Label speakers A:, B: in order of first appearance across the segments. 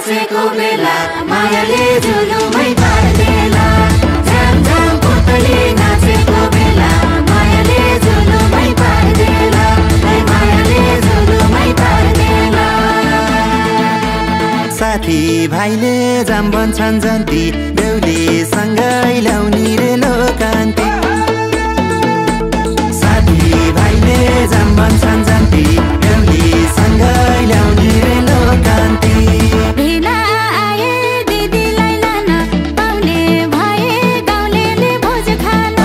A: नाचेको बेला मायाले झुलुमै पार्देला झ्याम झ्याम पुतली नाचेको बेला मायाले झुलुमै पार्देला मायाले झुलुमै पार्देला
B: साथी भाइले जाम बन्छन् जन्ती बेहुलीसँगै ल्याउने रे लोकान्ती साथी भाइले जाम बन्छन् जन्ती बेहुलीसँगै ल्याउने रे लोकान्ती
A: भेला आए दिदीलाई लान पाउने भए गाउँलेले भोज खान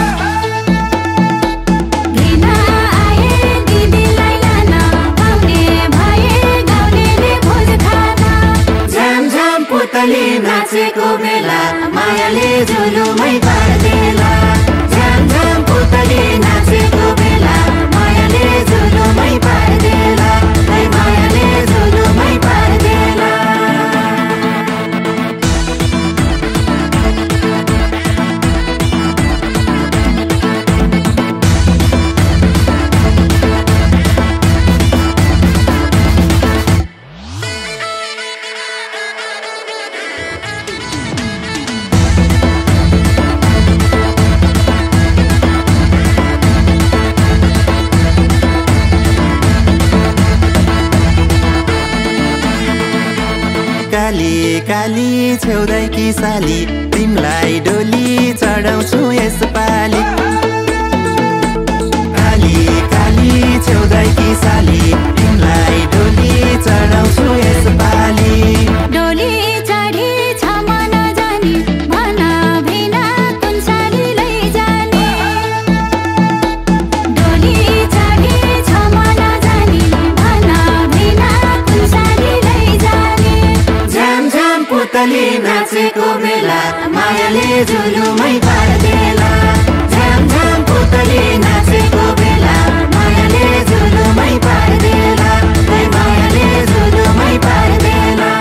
A: भेला आए दिदीलाई लान पाउने भए गाउँलेले भोज खान झ्याम झ्याम पुतली नाचेको बेला मायाले झुलुमै पार्देला झ्याम झ्याम पुतली नाचेको बेला मायाले झुलुमै पार्देला मायाले झुलुमै पार्देला
B: काली काली छेउदैकी साली तिमलाई डोली चढाउँछु यसपालि काली काली छेउदैकी साली तिमलाई डोली चढाउँछु यसपालि
A: डोली चढी छ मन जानी भन भिना कुन साली लैजाने डोली चढी छ मन जानी भन भिना कुन साली लैजाने झ्याम झ्याम पुतली नाचेको बेला मायाले झुलुमै पार्देला झ्याम झ्याम पुतली नाचेको बेला मायाले झुलुमै पार्देला मायाले झुलुमै पार्देला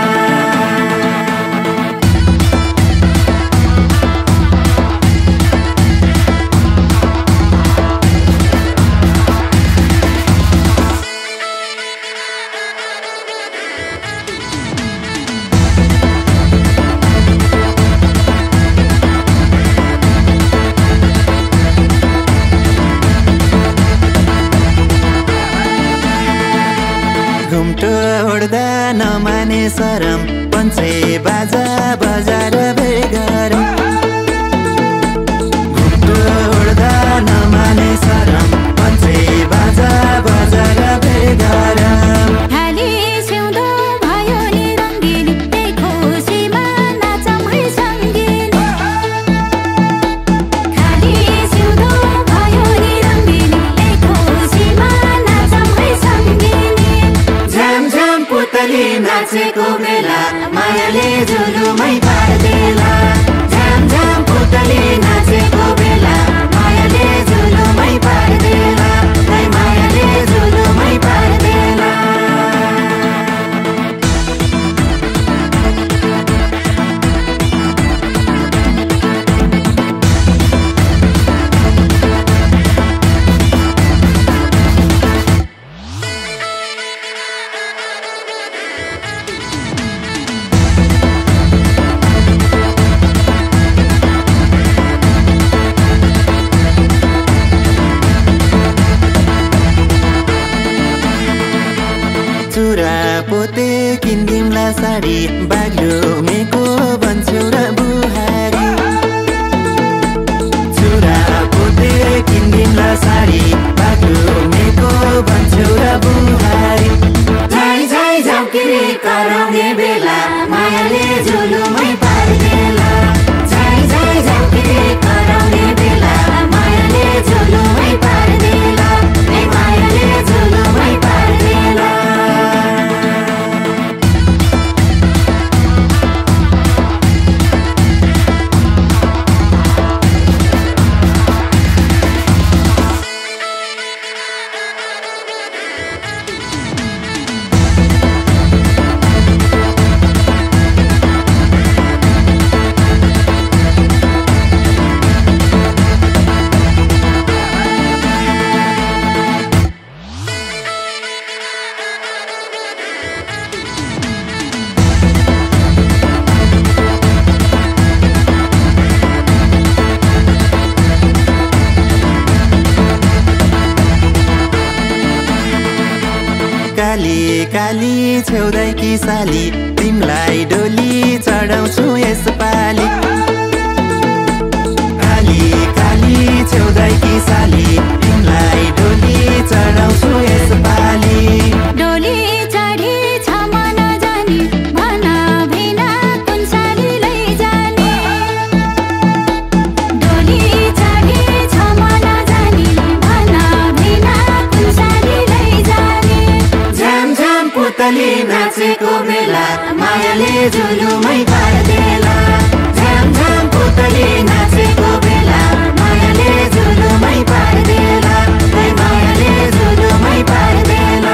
B: घुम्टो ओड्दा नमाने सरम पञ्चे बाजा बजार बेगरम घुम्टो ओड्दा नमाने सरम पञ्चे बाजा बजार बेगरम
A: खाली सिउँदो भयो नि रङ्गिन त्यही खुसीमा नाचौँ है सङ्गीत खाली सिउँदो भयो नि रङ्गिन त्यही खुसीमा नाचौँ है सङ्गीत झ्याम झ्याम पुतली नाचेको बेला मायाले झुलुमै पार्देला झ्याम झ्याम पुतली नाचेको बेला मायाले झुलुमै पार्देला मायाले झुलुमै पार्देला
B: चुरा पोते किन्दिमला साडी बाग्लुमेको बन्छु र बुहारी चुरा पोते किन्दिमला साडी बाग्लुमेको बन्छु र बुहारी
A: झाइ झाइ झौकिरी कराउने बेला मायाले झुलुमै पार्देला झाइ झाइ झौकिरी कराउने बेला मायाले झुलुमै पार्देला मायाले झुलुमै पार्देला
B: काली काली छेउदैकी साली तिमलाई डोली चढाउँछु यसपालि काली काली छेउदैकी साली तिमलाई डोली चढाउँछु यसपालि
A: डोली चढी छ मन जानी भन भिना कुन साली लैजाने डोली चढी छ मन जानी भन भिना कुन साली लैजाने
B: झ्याम झ्याम पुतली नाचेको बेला मायाले जुलुमै पार्देला झ्याम झ्याम पुतली नाचेको बेला मायाले जुलुमै पार्देला मायाले जुलुमै पार्देला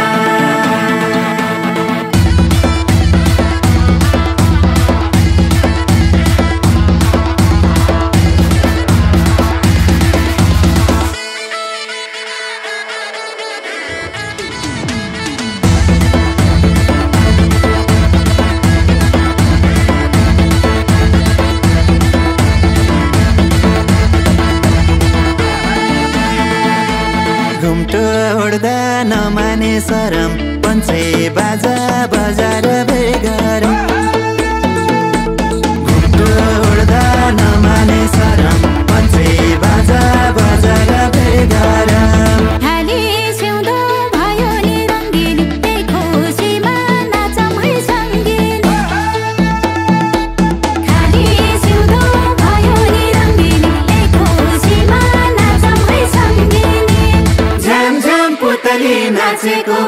B: घुम्टो उड्दा नमाने सरम पञ्चे बाजा बजार बेगरम घुम्टो उड्दा नमाने सरम पञ्चे बाजा बजार बेगरम
A: खाली सिउँदो भयो नि रङ्गिन त्यही खुसीमा नाचौँ है सङ्गीत खाली सिउँदो भयो नि रङ्गिन त्यही खुसीमा नाचौँ है सङ्गीत
B: झ्याम झ्याम पुतली नाचेको